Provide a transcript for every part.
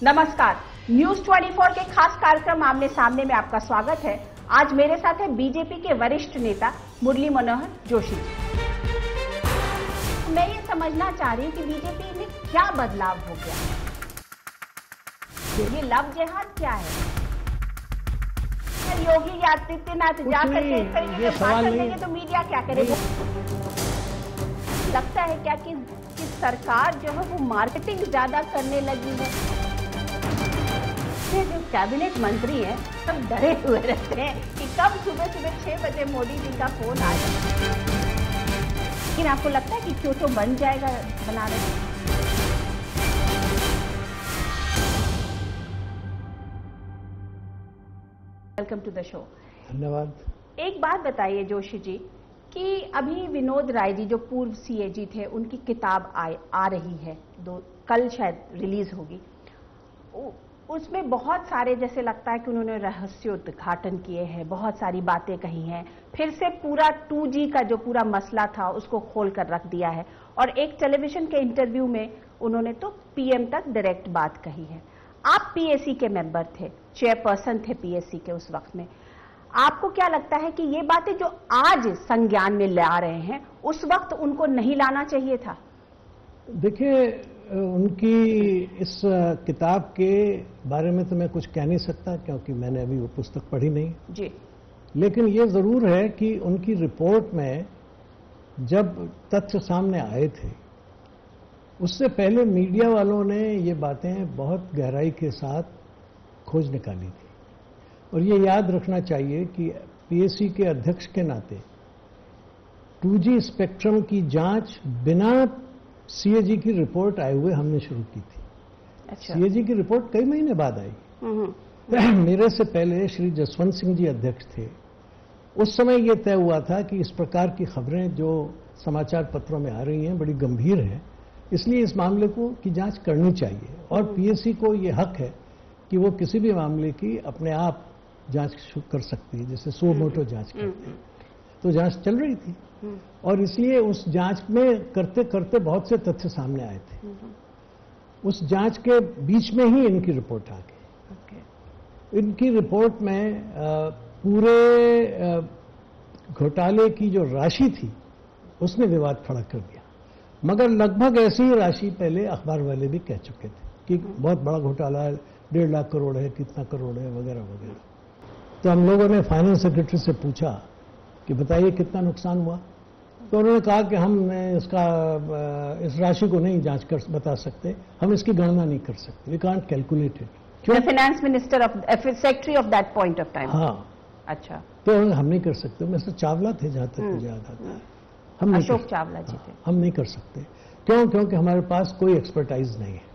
नमस्कार, न्यूज 24 के खास कार्यक्रम आमने सामने में आपका स्वागत है। आज मेरे साथ है बीजेपी के वरिष्ठ नेता मुरली मनोहर जोशी। मैं ये समझना चाह रही हूँ कि बीजेपी में क्या बदलाव हो गया, ये लव जिहाद क्या है? योगी आदित्यनाथ जा करके इस तरीके के भाषण देंगे तो मीडिया क्या करे? लगता है क्या कि सरकार जो है वो मार्केटिंग ज्यादा करने लगी है? जो कैबिनेट मंत्री हैं सब डरे हुए रहते हैं कि कब सुबह 6 बजे मोदी जी का फोन आए। लेकिन आपको लगता है कि क्यों तो बन जाएगा Banaras? Welcome to the show. धन्यवाद। एक बात बताइए जोशी जी कि अभी विनोद राय जी जो पूर्व सीएजी थे, उनकी किताब आ रही है, कल शायद रिलीज होगी। उसमें बहुत सारे, जैसे लगता है कि उन्होंने रहस्योद्घाटन किए हैं, बहुत सारी बातें कही हैं, फिर से पूरा 2G का जो पूरा मसला था उसको खोल कर रख दिया है, और एक टेलीविजन के इंटरव्यू में उन्होंने तो पीएम तक डायरेक्ट बात कही है। आप पीएसी के मेंबर थे, चेयरपर्सन थे पीएसी के उस वक्त में। आपको क्या लगता है कि ये बातें जो आज संज्ञान में ला रहे हैं उस वक्त उनको नहीं लाना चाहिए था? देखिए, उनकी इस किताब के बारे में तो मैं कुछ कह नहीं सकता क्योंकि मैंने अभी वो पुस्तक पढ़ी नहीं जी। लेकिन ये जरूर है कि उनकी रिपोर्ट में जब तथ्य सामने आए थे उससे पहले मीडिया वालों ने ये बातें बहुत गहराई के साथ खोज निकाली थी। और ये याद रखना चाहिए कि पीएसी के अध्यक्ष के नाते 2G स्पेक्ट्रम की जांच बिना सीएजी की रिपोर्ट आए हुए हमने शुरू की थी। अच्छा। सीएजी की रिपोर्ट कई महीने बाद आई। मेरे से पहले श्री जसवंत सिंह जी अध्यक्ष थे। उस समय यह तय हुआ था कि इस प्रकार की खबरें जो समाचार पत्रों में आ रही हैं बड़ी गंभीर हैं, इसलिए इस मामले की जांच करनी चाहिए और पीएसी को यह हक है कि वो किसी भी मामले की अपने आप जांच कर सकती है, जैसे सो मोटो जांच करते हैं। तो जांच चल रही थी और इसलिए उस जांच में करते करते बहुत से तथ्य सामने आए थे। उस जांच के बीच में ही इनकी रिपोर्ट आ गई। इनकी रिपोर्ट में पूरे घोटाले की जो राशि थी उसने विवाद खड़ा कर दिया, मगर लगभग ऐसी ही राशि पहले अखबार वाले भी कह चुके थे कि बहुत बड़ा घोटाला है, 1.5 लाख करोड़ है, कितना करोड़ है, वगैरह वगैरह। तो हम लोगों ने फाइनेंस सेक्रेटरी से पूछा कि बताइए कितना नुकसान हुआ। तो उन्होंने कहा कि हम इस राशि को नहीं जांच कर बता सकते, हम इसकी गणना नहीं कर सकते, वी कांट कैलकुलेट इट। क्यों? Finance minister of secretary of that point of time. हाँ। अच्छा। तो हम नहीं कर सकते। मिस्टर चावला थे जहां तक मुझे याद आता है। हम अशोक चावला जी थे। हम नहीं कर सकते। क्यों? क्योंकि हमारे पास कोई एक्सपर्टाइज नहीं है।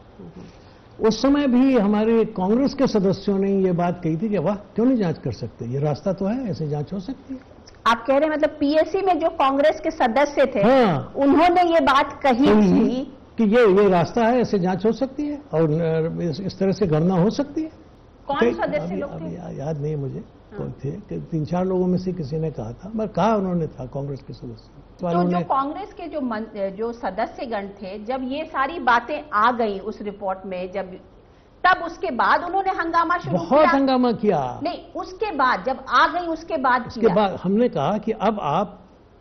उस समय भी हमारे कांग्रेस के सदस्यों ने ये बात कही थी कि वाह, क्यों नहीं जांच कर सकते, ये रास्ता तो है, ऐसे जांच हो सकती है। आप कह रहे हैं मतलब पीएसी में जो कांग्रेस के सदस्य थे, हाँ, उन्होंने ये बात कही थी कि ये रास्ता है, ऐसे जांच हो सकती है और इस तरह से गणना हो सकती है। कौन सदस्य लोग थे? याद नहीं मुझे कौन थे, 3-4 लोगों में से किसी ने कहा था, मगर कहा उन्होंने था कांग्रेस के सदस्य। तो जो कांग्रेस के जो सदस्यगण थे, जब ये सारी बातें आ गई उस रिपोर्ट में, तब उसके बाद उन्होंने हंगामा शुरू किया। बहुत हंगामा किया। नहीं, उसके बाद जब आ गई उसके बाद हमने कहा कि अब आप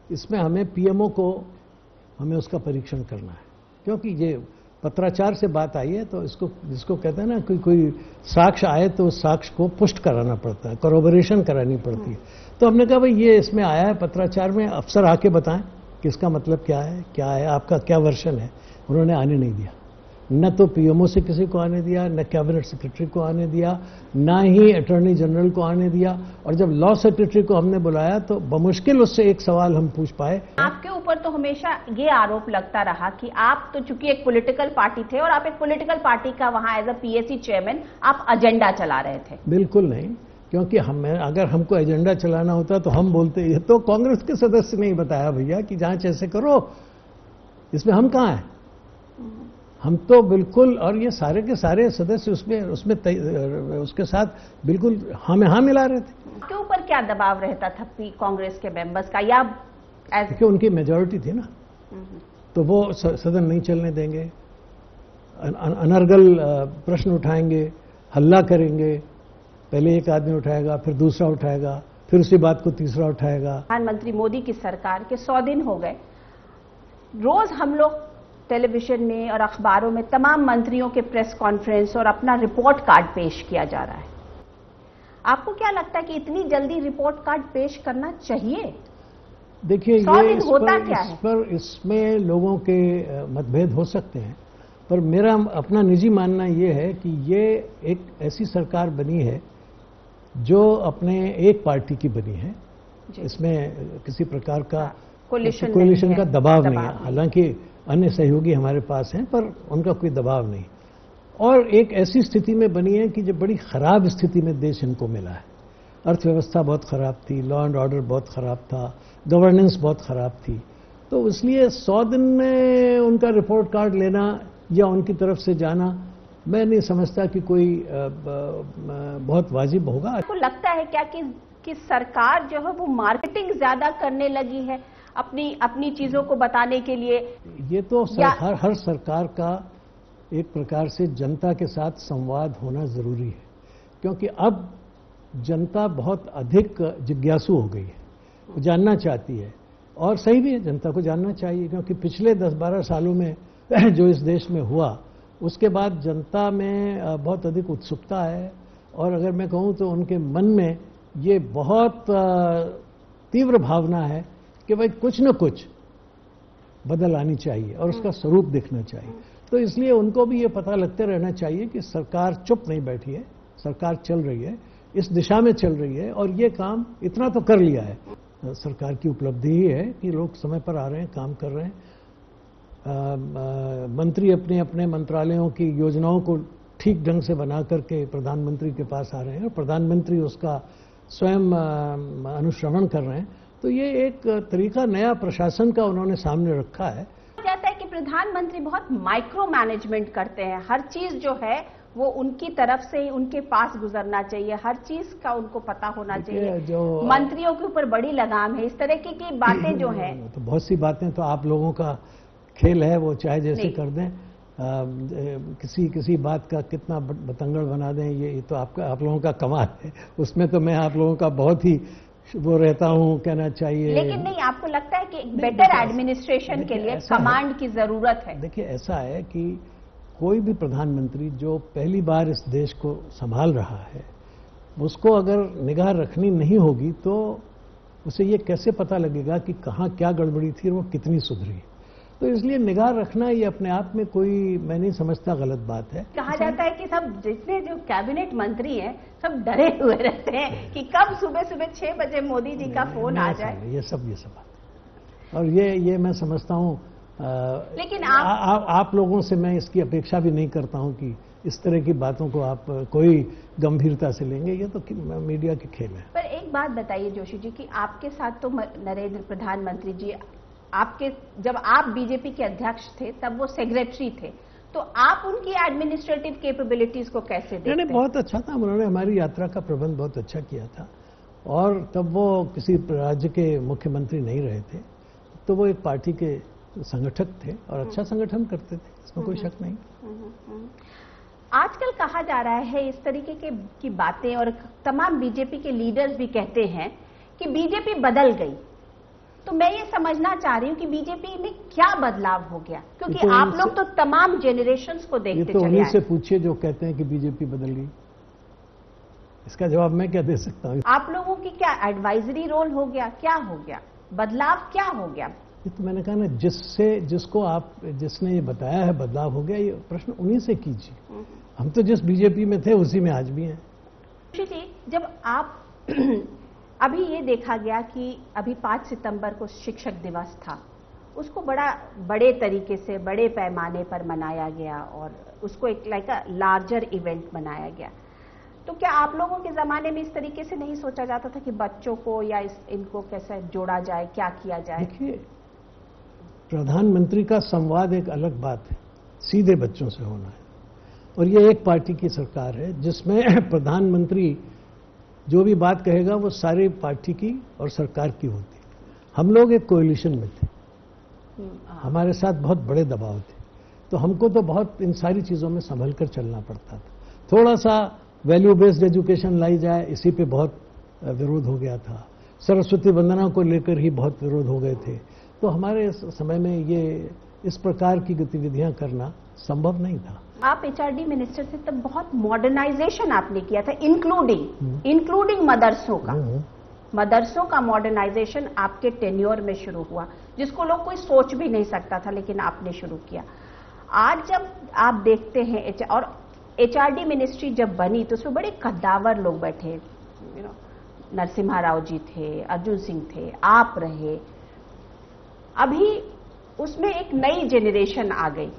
इसमें हमें पीएमओ को हमें उसका परीक्षण करना है, क्योंकि ये पत्राचार से बात आई है तो जिसको कहते हैं ना कि कोई साक्ष्य आए तो उस साक्ष्य को पुष्ट कराना पड़ता है, कॉरोबोरेशन करानी पड़ती है। तो हमने कहा भाई ये इसमें आया है पत्राचार में, अफसर आके बताएं कि इसका मतलब क्या है, आपका क्या वर्षन है। उन्होंने आने नहीं दिया, न तो पीएमओ से किसी को आने दिया, न कैबिनेट सेक्रेटरी को आने दिया, न ही अटॉर्नी जनरल को आने दिया। और जब लॉ सेक्रेटरी को हमने बुलाया तो बमुश्किल उससे एक सवाल हम पूछ पाए। आपके ऊपर तो हमेशा ये आरोप लगता रहा कि आप तो चूंकि एक पॉलिटिकल पार्टी थे और आप एक पॉलिटिकल पार्टी का वहां एज अ पीएसी चेयरमैन आप एजेंडा चला रहे थे। बिल्कुल नहीं, क्योंकि अगर हमको एजेंडा चलाना होता तो हम बोलते, ये तो कांग्रेस के सदस्य नहीं बताया भैया कि जांच ऐसे करो, इसमें हम कहां हैं। हम तो बिल्कुल, और ये सारे के सारे सदस्य उसमें उसके साथ बिल्कुल हाँ में हाँ मिला रहे थे। आपके ऊपर क्या दबाव रहता था कांग्रेस के मेंबर्स का, या क्योंकि उनकी मेजॉरिटी थी ना, तो वो सदन नहीं चलने देंगे, अनर्गल प्रश्न उठाएंगे, हल्ला करेंगे। पहले एक आदमी उठाएगा, फिर दूसरा उठाएगा, फिर उसी बात को तीसरा उठाएगा। प्रधानमंत्री मोदी की सरकार के 100 दिन हो गए, रोज हम लोग टेलीविजन में और अखबारों में तमाम मंत्रियों के प्रेस कॉन्फ्रेंस और अपना रिपोर्ट कार्ड पेश किया जा रहा है। आपको क्या लगता है कि इतनी जल्दी रिपोर्ट कार्ड पेश करना चाहिए? देखिए, 100 ये दिन होता क्या है? इसमें लोगों के मतभेद हो सकते हैं, पर मेरा अपना निजी मानना ये है कि ये एक ऐसी सरकार बनी है जो अपने एक पार्टी की बनी है। इसमें किसी प्रकार का कोलिशन का दबाव नहीं है। हालांकि अन्य सहयोगी हमारे पास हैं, पर उनका कोई दबाव नहीं। और एक ऐसी स्थिति में बनी है कि जब बड़ी खराब स्थिति में देश इनको मिला है। अर्थव्यवस्था बहुत खराब थी, लॉ एंड ऑर्डर बहुत खराब था, गवर्नेंस बहुत खराब थी। तो इसलिए 100 दिन में उनका रिपोर्ट कार्ड लेना या उनकी तरफ से जाना, मैं नहीं समझता कि कोई बहुत वाजिब होगा। आपको लगता है क्या कि सरकार जो है वो मार्केटिंग ज्यादा करने लगी है अपनी चीजों को बताने के लिए? ये तो हर सरकार का एक प्रकार से जनता के साथ संवाद होना जरूरी है, क्योंकि अब जनता बहुत अधिक जिज्ञासु हो गई है, वो जानना चाहती है। और सही भी है, जनता को जानना चाहिए, क्योंकि पिछले 10-12 सालों में जो इस देश में हुआ, उसके बाद जनता में बहुत अधिक उत्सुकता है। और अगर मैं कहूँ तो उनके मन में ये बहुत तीव्र भावना है कि भाई कुछ न कुछ बदल आनी चाहिए और उसका स्वरूप दिखना चाहिए। तो इसलिए उनको भी ये पता लगते रहना चाहिए कि सरकार चुप नहीं बैठी है, सरकार चल रही है, इस दिशा में चल रही है, और ये काम इतना तो कर लिया है। सरकार की उपलब्धि ही है कि लोग समय पर आ रहे हैं, काम कर रहे हैं। मंत्री अपने अपने मंत्रालयों की योजनाओं को ठीक ढंग से बना करके प्रधानमंत्री के पास आ रहे हैं और प्रधानमंत्री उसका स्वयं अनुश्रवण कर रहे हैं। तो ये एक तरीका नया प्रशासन का उन्होंने सामने रखा है। जाता है कि प्रधानमंत्री बहुत माइक्रो मैनेजमेंट करते हैं, हर चीज जो है वो उनकी तरफ से उनके पास गुजरना चाहिए, हर चीज का उनको पता होना चाहिए। जो मंत्रियों के ऊपर बड़ी लगाम है, इस तरह की बातें जो हैं। तो बहुत सी बातें तो आप लोगों का खेल है, वो चाहे जैसे कर दें, किसी बात का कितना बतंगड़ बना दें, ये तो आप लोगों का कमाल है। उसमें तो मैं आप लोगों का बहुत ही वो रहता हूँ, कहना चाहिए। लेकिन नहीं, आपको लगता है कि बेटर एडमिनिस्ट्रेशन के लिए कमांड की जरूरत है? देखिए, ऐसा है कि कोई भी प्रधानमंत्री जो पहली बार इस देश को संभाल रहा है, उसको अगर निगाह रखनी नहीं होगी तो उसे ये कैसे पता लगेगा कि कहाँ क्या गड़बड़ी थी और वो कितनी सुधरी। तो इसलिए निगाह रखना ये अपने आप में कोई, मैं नहीं समझता, गलत बात है। कहा जाता है कि सब जितने जो कैबिनेट मंत्री हैं सब डरे हुए रहते हैं कि कब सुबह 6 बजे मोदी जी का फोन आ जाए। ये सब बात, और ये मैं समझता हूँ। लेकिन आप लोगों से मैं इसकी अपेक्षा भी नहीं करता हूँ कि इस तरह की बातों को आप कोई गंभीरता से लेंगे। ये तो मीडिया के खेल है। पर एक बात बताइए जोशी जी कि आपके साथ तो नरेंद्र प्रधानमंत्री जी, जब आप बीजेपी के अध्यक्ष थे तब वो सेक्रेटरी थे, तो आप उनकी एडमिनिस्ट्रेटिव कैपेबिलिटीज को कैसे देखते हैं? बहुत अच्छा था, उन्होंने हमारी यात्रा का प्रबंध बहुत अच्छा किया था। और तब वो किसी राज्य के मुख्यमंत्री नहीं रहे थे, तो वो एक पार्टी के संगठक थे और अच्छा संगठन करते थे, इसमें कोई शक नहीं। आजकल कहा जा रहा है इस तरीके की बातें, और तमाम बीजेपी के लीडर्स भी कहते हैं कि बीजेपी बदल गई। तो मैं ये समझना चाह रही हूँ कि बीजेपी में क्या बदलाव हो गया, क्योंकि आप लोग तो तमाम जेनरेशंस को देखते चले आए। उन्हीं से पूछिए जो कहते हैं कि बीजेपी बदल गई। इसका जवाब मैं क्या दे सकता हूँ? आप लोगों की क्या एडवाइजरी रोल हो गया, क्या हो गया, बदलाव क्या हो गया? ये तो मैंने कहा ना, जिसने ये बताया है बदलाव हो गया, ये प्रश्न उन्हीं से कीजिए। हम तो जिस बीजेपी में थे उसी में आज भी हैं। जी, जब आप अभी ये देखा गया कि अभी 5 सितंबर को शिक्षक दिवस था, उसको बड़े तरीके से बड़े पैमाने पर मनाया गया और उसको एक लाइक अ लार्जर इवेंट बनाया गया। तो क्या आप लोगों के ज़माने में इस तरीके से नहीं सोचा जाता था कि बच्चों को या इनको कैसे जोड़ा जाए, क्या किया जाए? देखिए, प्रधानमंत्री का संवाद एक अलग बात है, सीधे बच्चों से होना है। और ये एक पार्टी की सरकार है जिसमें प्रधानमंत्री जो भी बात कहेगा वो सारी पार्टी की और सरकार की होती है। हम लोग एक कोएलिशन में थे, हमारे साथ बहुत बड़े दबाव थे, तो हमको तो बहुत इन सारी चीज़ों में संभल कर चलना पड़ता था। थोड़ा सा वैल्यू बेस्ड एजुकेशन लाई जाए, इसी पे बहुत विरोध हो गया था। सरस्वती वंदना को लेकर ही बहुत विरोध हो गए थे। तो हमारे समय में ये इस प्रकार की गतिविधियां करना संभव नहीं था। आप एचआरडी मिनिस्टर से तब बहुत मॉडर्नाइजेशन आपने किया था, इंक्लूडिंग मदरसों का। मदरसों का मॉडर्नाइजेशन आपके टेन्योर में शुरू हुआ, जिसको लोग कोई सोच भी नहीं सकता था, लेकिन आपने शुरू किया। आज जब आप देखते हैं और एचआरडी मिनिस्ट्री जब बनी तो उसमें बड़े कद्दावर लोग बैठे, नरसिम्हा राव जी थे, अर्जुन सिंह थे, आप रहे। अभी उसमें एक नई जेनरेशन आ गई,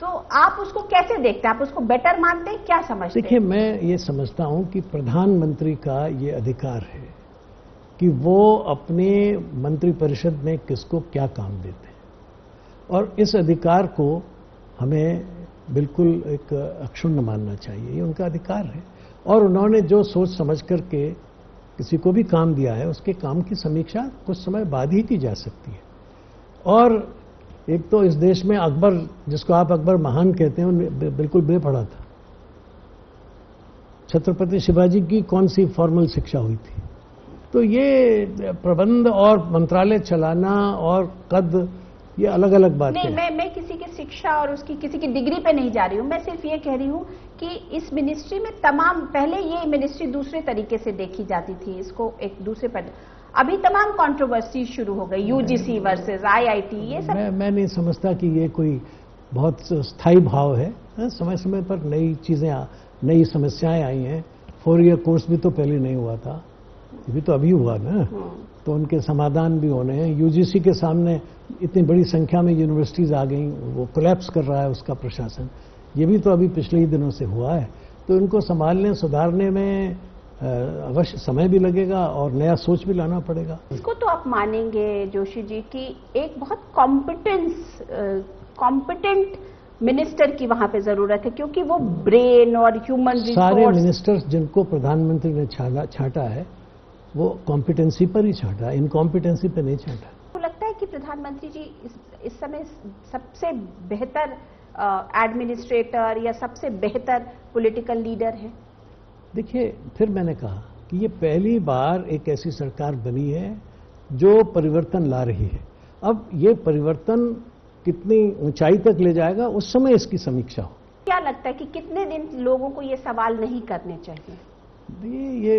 तो आप उसको कैसे देखते हैं? आप उसको बेटर मानते हैं, क्या समझते हैं? देखिए, मैं ये समझता हूं कि प्रधानमंत्री का ये अधिकार है कि वो अपने मंत्रिपरिषद में किसको क्या काम देते हैं, और इस अधिकार को हमें बिल्कुल एक अक्षुण्ण मानना चाहिए। ये उनका अधिकार है, और उन्होंने जो सोच समझ करके किसी को भी काम दिया है, उसके काम की समीक्षा कुछ समय बाद ही की जा सकती है। और एक तो इस देश में अकबर, जिसको आप अकबर महान कहते हैं, बिल्कुल बेपढ़ा था। छत्रपति शिवाजी की कौन सी फॉर्मल शिक्षा हुई थी? तो ये प्रबंध और मंत्रालय चलाना और कद, ये अलग अलग बात है। नहीं, मैं किसी की शिक्षा और उसकी किसी की डिग्री पे नहीं जा रही हूं। मैं सिर्फ ये कह रही हूं कि इस मिनिस्ट्री में पहले ये मिनिस्ट्री दूसरे तरीके से देखी जाती थी, इसको एक दूसरे पर। अभी तमाम कंट्रोवर्सी शुरू हो गई, यूजीसी वर्सेस आईआईटी, ये सब। मैं नहीं समझता कि ये कोई बहुत स्थायी भाव है। समय समय पर नई चीजें, नई समस्याएं आई हैं। 4 ईयर कोर्स भी तो पहले नहीं हुआ था, ये भी तो अभी हुआ ना, तो उनके समाधान भी होने हैं। यूजीसी के सामने इतनी बड़ी संख्या में यूनिवर्सिटीज आ गई, वो कोलैप्स कर रहा है उसका प्रशासन, ये भी तो अभी पिछले ही दिनों से हुआ है। तो इनको संभालने सुधारने में अवश्य समय भी लगेगा और नया सोच भी लाना पड़ेगा। इसको तो आप मानेंगे जोशी जी कि एक बहुत कॉम्पिटेंट मिनिस्टर की वहां पे जरूरत है, क्योंकि वो ब्रेन और ह्यूमन रिसोर्स। सारे मिनिस्टर्स जिनको प्रधानमंत्री ने छांटा है, वो कॉम्पिटेंसी पर ही छांटा, इनकॉम्पिटेंसी पर नहीं छांटा। तो लगता है कि प्रधानमंत्री जी इस समय सबसे बेहतर एडमिनिस्ट्रेटर या सबसे बेहतर पॉलिटिकल लीडर है? देखिए, फिर मैंने कहा कि ये पहली बार एक ऐसी सरकार बनी है जो परिवर्तन ला रही है। अब ये परिवर्तन कितनी ऊंचाई तक ले जाएगा, उस समय इसकी समीक्षा हो। क्या लगता है कि कितने दिन लोगों को ये सवाल नहीं करने चाहिए?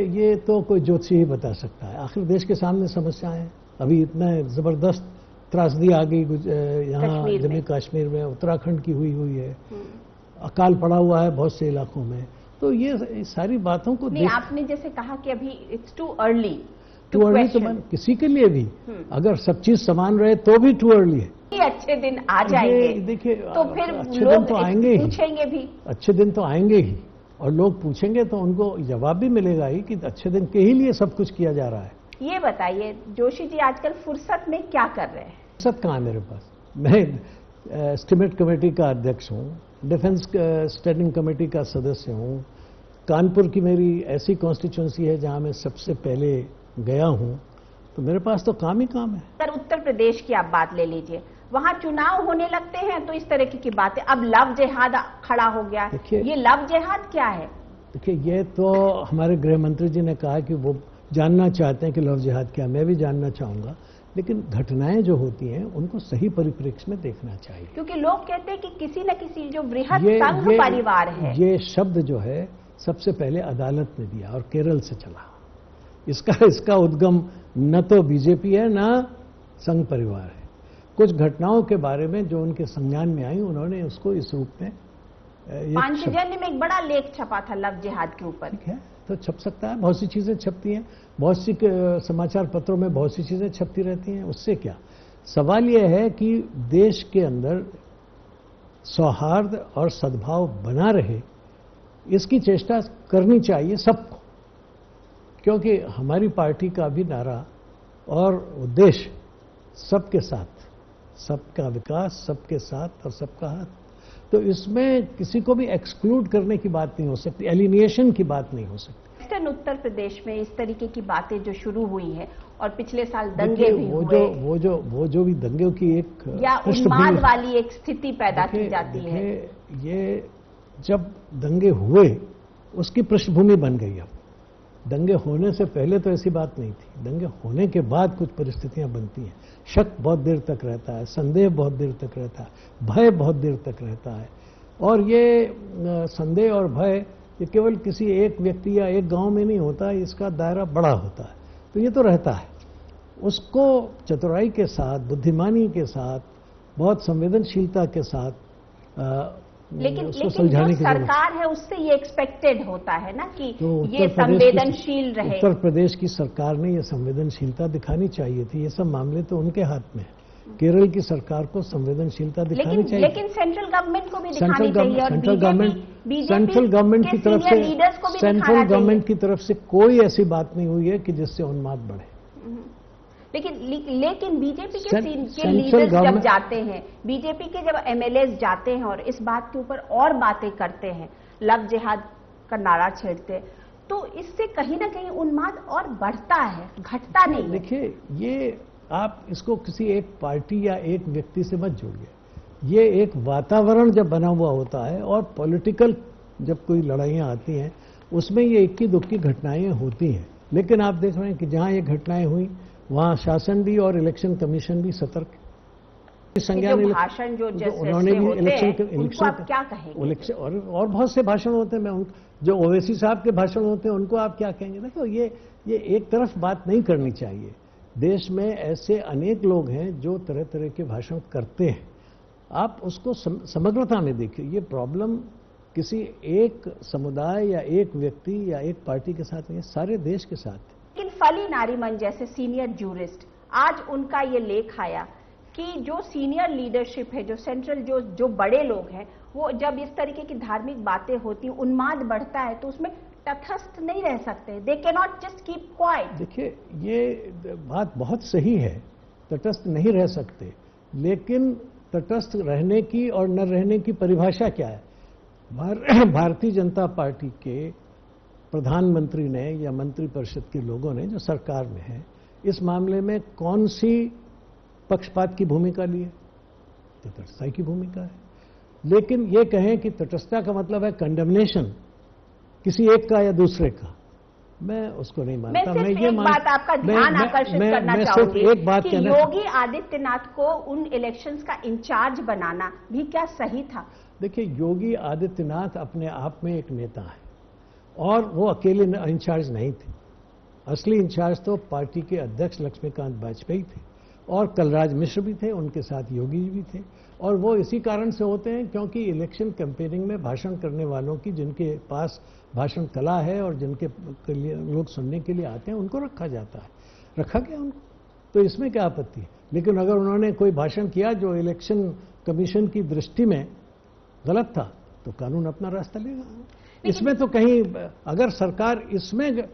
ये तो कोई ज्योतिषी ही बता सकता है। आखिर देश के सामने समस्याएं हैं। अभी इतना जबरदस्त त्रासदी आ गई यहाँ जम्मू कश्मीर में, उत्तराखंड की हुई है, अकाल पड़ा हुआ है बहुत से इलाकों में। तो ये सारी बातों को नहीं, आपने जैसे कहा कि अभी इट्स टू अर्ली तो किसी के लिए भी अगर सब चीज समान रहे तो भी टू अर्ली है। ये अच्छे दिन आ जाएंगे, देखिए, तो फिर अच्छे दिन तो आएंगे ही, पूछेंगे भी। अच्छे दिन तो आएंगे ही, और लोग पूछेंगे तो उनको जवाब भी मिलेगा ही कि अच्छे दिन के ही लिए सब कुछ किया जा रहा है। ये बताइए जोशी जी, आजकल फुर्सत में क्या कर रहे हैं? फुर्सत कहाँ है मेरे पास? मैं एस्टीमेट कमेटी का अध्यक्ष हूँ, डिफेंस स्टैंडिंग कमेटी का सदस्य हूँ। कानपुर की मेरी ऐसी कॉन्स्टिट्यूंसी है जहाँ मैं सबसे पहले गया हूँ, तो मेरे पास तो काम ही काम है। सर, उत्तर प्रदेश की आप बात ले लीजिए, वहां चुनाव होने लगते हैं तो इस तरह की बातें। अब लव जिहाद खड़ा हो गया। ये लव जिहाद क्या है? देखिए, ये तो हमारे गृह मंत्री जी ने कहा कि वो जानना चाहते हैं कि लव जिहाद क्या। मैं भी जानना चाहूंगा, लेकिन घटनाएं जो होती हैं उनको सही परिप्रेक्ष्य में देखना चाहिए। क्योंकि लोग कहते हैं कि किसी न किसी जो बृहद संघ परिवार है, ये शब्द जो है सबसे पहले अदालत ने दिया और केरल से चला। इसका उद्गम न तो बीजेपी है न संघ परिवार है। कुछ घटनाओं के बारे में जो उनके संज्ञान में आई, उन्होंने उसको इस रूप में पांचजन्य में एक बड़ा लेख छपा था लव जिहाद के ऊपर। ठीक है, तो छप सकता है, बहुत सी चीजें छपती हैं, बहुत सी समाचार पत्रों में बहुत सी चीजें छपती रहती हैं, उससे क्या। सवाल यह है कि देश के अंदर सौहार्द और सद्भाव बना रहे, इसकी चेष्टा करनी चाहिए सबको। क्योंकि हमारी पार्टी का भी नारा और उद्देश्य सबके साथ, सबका विकास, सबके साथ और सबका हाथ। तो इसमें किसी को भी एक्सक्लूड करने की बात नहीं हो सकती, एलिनिएशन की बात नहीं हो सकती। वेस्टर्न उत्तर प्रदेश में इस तरीके की बातें जो शुरू हुई है और पिछले साल दंगे भी हुए, वो जो भी दंगे की एक या उन्माद वाली एक स्थिति पैदा की जाती है। ये जब दंगे हुए उसकी पृष्ठभूमि बन गई। अब दंगे होने से पहले तो ऐसी बात नहीं थी, दंगे होने के बाद कुछ परिस्थितियां बनती हैं। शक बहुत देर तक रहता है, संदेह बहुत देर तक रहता है, भय बहुत देर तक रहता है। और ये संदेह और भय ये केवल किसी एक व्यक्ति या एक गांव में नहीं होता, इसका दायरा बड़ा होता है। तो ये तो रहता है, उसको चतुराई के साथ, बुद्धिमानी के साथ, बहुत संवेदनशीलता के साथ लेकिन जो सरकार है उससे ये एक्सपेक्टेड होता है ना कि ये संवेदनशील रहे। उत्तर प्रदेश की सरकार ने ये संवेदनशीलता दिखानी चाहिए थी। ये सब मामले तो उनके हाथ में है। केरल की सरकार को संवेदनशीलता दिखानी चाहिए, लेकिन सेंट्रल गवर्नमेंट को भी दिखानी चाहिए। और सेंट्रल गवर्नमेंट की तरफ से कोई ऐसी बात नहीं हुई है कि जिससे उन्माद बढ़े। लेकिन बीजेपी के लीडर्स जब जाते हैं, बीजेपी के जब एमएलएस जाते हैं और इस बात के ऊपर और बातें करते हैं, लव जिहाद का नारा छेड़ते हैं, तो इससे कहीं ना कहीं उन्माद और बढ़ता है, घटता नहीं। देखिए, ये आप इसको किसी एक पार्टी या एक व्यक्ति से मत जोड़िए। ये एक वातावरण जब बना हुआ होता है और पॉलिटिकल जब कोई लड़ाइयां आती हैं उसमें ये इक्की दुक्की घटनाएं होती हैं। लेकिन आप देख रहे हैं कि जहां ये घटनाएं हुई वहां शासन भी और इलेक्शन कमिशन भी सतर्क। भाषण जो उन्होंने भी इलेक्शन आप क्या कहेंगे? और बहुत से भाषण होते हैं, मैं जो ओवैसी साहब के भाषण होते हैं उनको आप क्या कहेंगे? देखो, ये एक तरफ बात नहीं करनी चाहिए। देश में ऐसे अनेक लोग हैं जो तरह तरह के भाषण करते हैं, आप उसको समग्रता में देखिए। ये प्रॉब्लम किसी एक समुदाय या एक व्यक्ति या एक पार्टी के साथ नहीं है, सारे देश के साथ। लेकिन फली नारीमन जैसे सीनियर जूरिस्ट, आज उनका ये लेख आया कि जो सीनियर लीडरशिप है, जो सेंट्रल जो बड़े लोग हैं, वो जब इस तरीके की धार्मिक बातें होती, उन्माद बढ़ता है, तो उसमें तटस्थ नहीं रह सकते। They can not just keep quiet. देखिए, ये बात बहुत सही है, तटस्थ नहीं रह सकते, लेकिन तटस्थ रहने की और न रहने की परिभाषा क्या है? भारतीय जनता पार्टी के प्रधानमंत्री ने या मंत्रिपरिषद के लोगों ने जो सरकार में है, इस मामले में कौन सी पक्षपात की भूमिका ली है? तटस्थता की भूमिका है। लेकिन ये कहें कि तटस्थता का मतलब है कंडेमनेशन किसी एक का या दूसरे का, मैं उसको नहीं मानता। मैं ये बात आपका ध्यान आकर्षित करना चाहूंगी कि योगी आदित्यनाथ को उन इलेक्शंस का इंचार्ज बनाना भी क्या सही था? देखिए, योगी आदित्यनाथ अपने आप में एक नेता है और वो अकेले इंचार्ज नहीं थे। असली इंचार्ज तो पार्टी के अध्यक्ष लक्ष्मीकांत वाजपेयी थे और कलराज मिश्र भी थे, उनके साथ योगी जी भी थे। और वो इसी कारण से होते हैं क्योंकि इलेक्शन कैंपेनिंग में भाषण करने वालों की, जिनके पास भाषण कला है और जिनके लिए लोग सुनने के लिए आते हैं, उनको रखा जाता है, रखा गया उनको, तो इसमें क्या आपत्ति है? लेकिन अगर उन्होंने कोई भाषण किया जो इलेक्शन कमीशन की दृष्टि में गलत था, तो कानून अपना रास्ता लेगा। इसमें तो कहीं अगर सरकार इसमें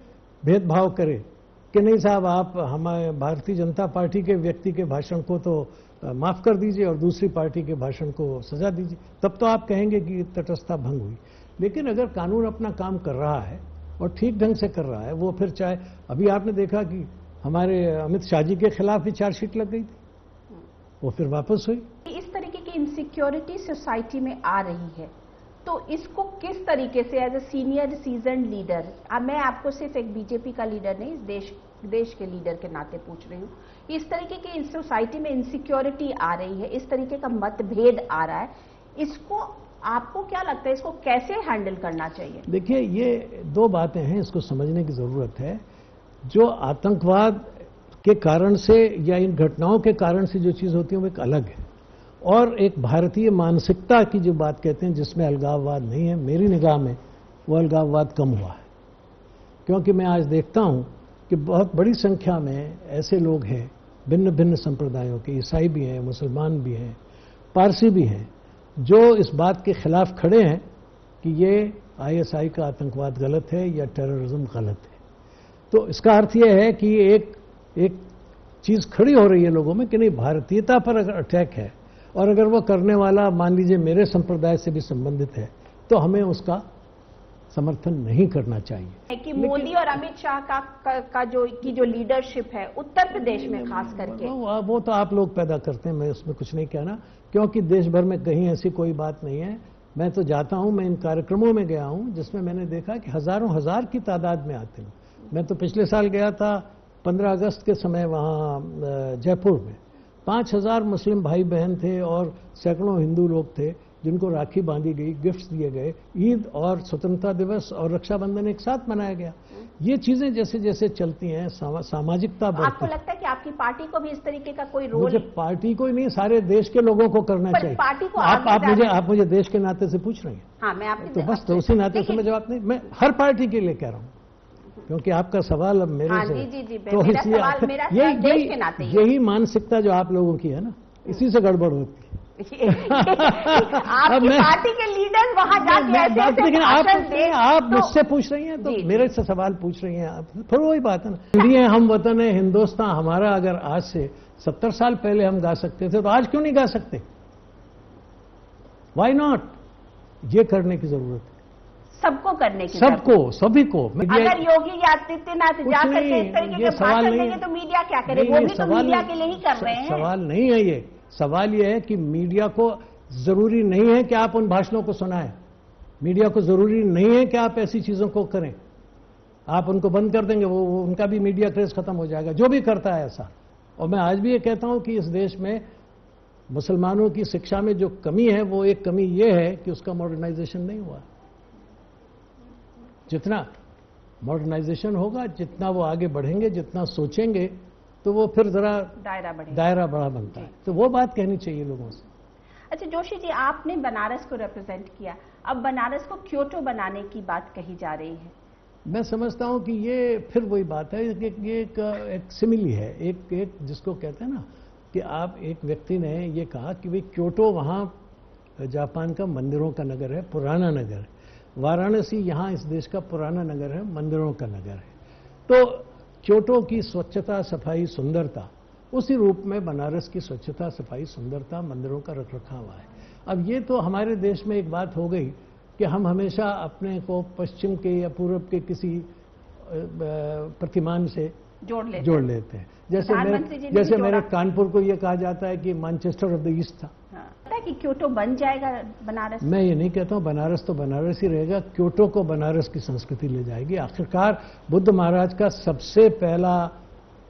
भेदभाव करे कि नहीं साहब, आप हमारे भारतीय जनता पार्टी के व्यक्ति के भाषण को तो माफ कर दीजिए और दूसरी पार्टी के भाषण को सजा दीजिए, तब तो आप कहेंगे कि तटस्थता भंग हुई। लेकिन अगर कानून अपना काम कर रहा है और ठीक ढंग से कर रहा है, वो फिर चाहे, अभी आपने देखा कि हमारे अमित शाह जी के खिलाफ भी चार्जशीट लग गई थी, वो फिर वापस हुई। इस तरीके की इनसिक्योरिटी सोसाइटी में आ रही है, तो इसको किस तरीके से as a senior season leader, अब मैं आपको सिर्फ एक बीजेपी का लीडर नहीं, इस देश के लीडर के नाते पूछ रही हूँ, इस तरीके की इस सोसाइटी में इनसिक्योरिटी आ रही है, इस तरीके का मतभेद आ रहा है, इसको आपको क्या लगता है, इसको कैसे हैंडल करना चाहिए? देखिए, ये दो बातें हैं, इसको समझने की जरूरत है। जो आतंकवाद के कारण से या इन घटनाओं के कारण से जो चीज होती है वो एक अलग है, और एक भारतीय मानसिकता की जो बात कहते हैं जिसमें अलगाववाद नहीं है, मेरी निगाह में वो अलगाववाद कम हुआ है। क्योंकि मैं आज देखता हूं कि बहुत बड़ी संख्या में ऐसे लोग हैं भिन्न भिन्न संप्रदायों के, ईसाई भी हैं, मुसलमान भी हैं, पारसी भी हैं, जो इस बात के खिलाफ खड़े हैं कि ये आईएसआई का आतंकवाद गलत है या टेररिज्म गलत है। तो इसका अर्थ यह है कि एक चीज खड़ी हो रही है लोगों में कि नहीं, भारतीयता पर अगर अटैक है और अगर वो करने वाला मान लीजिए मेरे संप्रदाय से भी संबंधित है, तो हमें उसका समर्थन नहीं करना चाहिए। कि मोदी और अमित शाह का जो लीडरशिप है उत्तर प्रदेश में खास करके, वो तो आप लोग पैदा करते हैं, मैं उसमें कुछ नहीं कहना, क्योंकि देश भर में कहीं ऐसी कोई बात नहीं है। मैं तो जाता हूं, मैं इन कार्यक्रमों में गया हूं जिसमें मैंने देखा कि हजारों हजार की तादाद में आते हैं। मैं तो पिछले साल गया था 15 अगस्त के समय वहां जयपुर में, 5000 मुस्लिम भाई बहन थे और सैकड़ों हिंदू लोग थे जिनको राखी बांधी गई, गिफ्ट्स दिए गए। ईद और स्वतंत्रता दिवस और रक्षाबंधन एक साथ मनाया गया। ये चीजें जैसे जैसे चलती हैं, सामाजिकता बढ़ती है। आपको लगता है कि आपकी पार्टी को भी इस तरीके का कोई रोल? मुझे पार्टी को ही नहीं, सारे देश के लोगों को करना चाहिए। पार्टी को आप मुझे देश के नाते से पूछ रही हैं? हाँ, मैं आपके तो बस तो उसी नाते से मैं जवाब नहीं, मैं हर पार्टी के लिए कह रहा हूँ, क्योंकि आपका सवाल अब मेरे से, तो इसलिए यही मानसिकता जो आप लोगों की है ना, इसी से गड़बड़ होती है। आपकी पार्टी के लीडर वहां जाके लेकिन आप मुझसे पूछ रही हैं, तो मेरे से सवाल पूछ रही हैं आप, थोड़ा वही बात है ना। इंडिया हम वतन है, हिंदुस्तान हमारा, अगर आज से 70 साल पहले हम गा सकते थे तो आज क्यों नहीं गा सकते? Why not? ये करने की जरूरत है, सबको करने की, सबको, सभी को। अगर योगी आदित्यनाथ जा करके इस तरीके के भाषण देंगे तो मीडिया क्या करे? वो भी तो मीडिया के लिए ही कर रहे हैं। सवाल नहीं है ये, सवाल ये है कि मीडिया को जरूरी नहीं है कि आप उन भाषणों को सुनाएं, मीडिया को जरूरी नहीं है कि आप ऐसी चीजों को करें। आप उनको बंद कर देंगे, वो उनका भी मीडिया क्रेज खत्म हो जाएगा, जो भी करता है ऐसा। और मैं आज भी ये कहता हूं कि इस देश में मुसलमानों की शिक्षा में जो कमी है, वो एक कमी ये है कि उसका मॉडर्नाइजेशन नहीं हुआ। जितना मॉडर्नाइजेशन होगा, जितना वो आगे बढ़ेंगे, जितना सोचेंगे, तो वो फिर जरा दायरा बड़ा बनता है। तो वो बात कहनी चाहिए लोगों से। अच्छा जोशी जी, आपने बनारस को रिप्रेजेंट किया, अब बनारस को क्योटो बनाने की बात कही जा रही है। मैं समझता हूं कि ये फिर वही बात है, ये एक सिमिली है, एक जिसको कहते हैं ना कि आप, एक व्यक्ति ने ये कहा कि भाई क्योटो वहां जापान का मंदिरों का नगर है, पुराना नगर है। वाराणसी यहां इस देश का पुराना नगर है, मंदिरों का नगर है। तो क्योटो की स्वच्छता, सफाई, सुंदरता, उसी रूप में बनारस की स्वच्छता, सफाई, सुंदरता, मंदिरों का रखरखाव है। अब ये तो हमारे देश में एक बात हो गई कि हम हमेशा अपने को पश्चिम के या पूर्व के किसी प्रतिमान से जोड़ लेते हैं। जैसे मेरे कानपुर को ये कहा जाता है कि मैनचेस्टर ऑफ द ईस्ट था। कि क्योटो बन जाएगा बनारस? मैं ये नहीं कहता हूं, बनारस तो बनारस ही रहेगा, क्योटो को बनारस की संस्कृति ले जाएगी। आखिरकार बुद्ध महाराज का सबसे पहला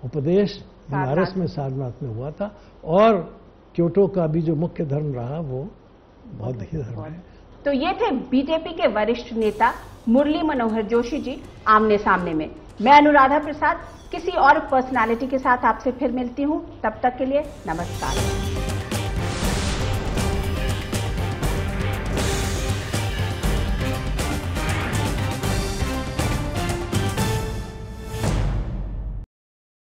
उपदेश बनारस में, सारनाथ में हुआ था, और क्योटो का भी जो मुख्य धर्म रहा वो बौद्ध ही धर्म है। तो ये थे बीजेपी के वरिष्ठ नेता मुरली मनोहर जोशी जी आमने सामने में। मैं अनुराधा प्रसाद किसी और पर्सनालिटी के साथ आपसे फिर मिलती हूं, तब तक के लिए नमस्कार।